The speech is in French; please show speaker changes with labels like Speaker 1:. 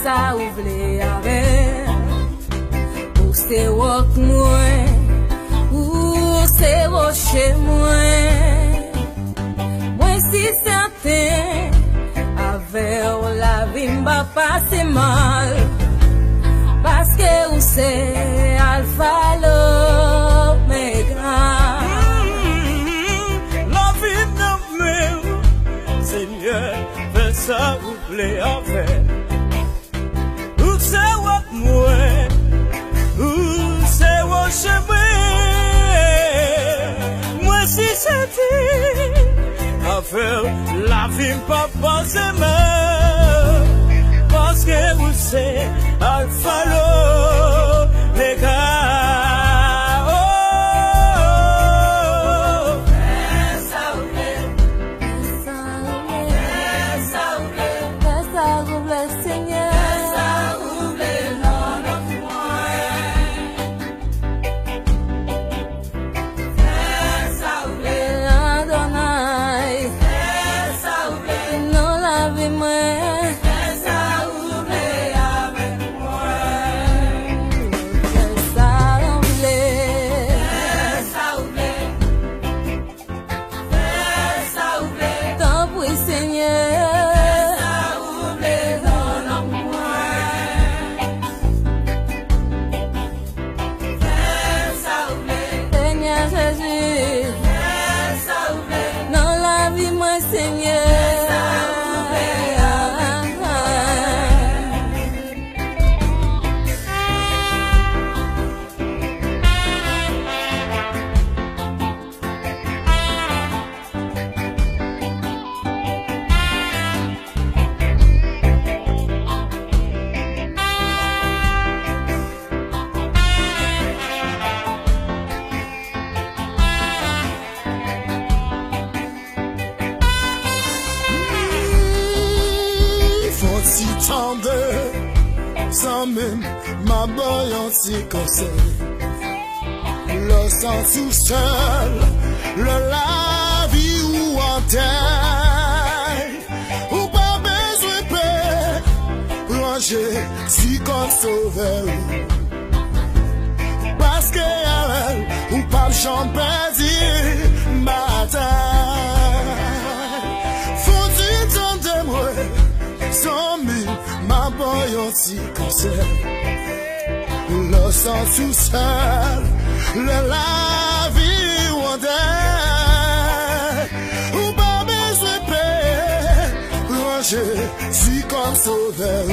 Speaker 1: ça ouvre avec ou c'est rock mwen ou c'est rocher mwen mwen si sèten avèw lavi'm ba pase mal parce que ou c'est alpha l'omega
Speaker 2: lavi'm nan menw Senyè fè ça ouvre avec ou c'est rock mwen ou c'est rocher mwen si sèten avèw lavi'm pa pase mal parce que vous c'est alpha l'omega.
Speaker 3: Si tendre, sans même ma boy anti conseil. Le sang tout seul, le la vie ou en terre. Ou pas besoin de ranger si comme sauveur. Parce que elle, ou pas champion dit bataille. Faut-il tendre moi? Sans mille, ma boy anti conseil. Le sang tout seul, le la vie ou en terre. Ou pas besoin de paix, ranger si comme sauveur.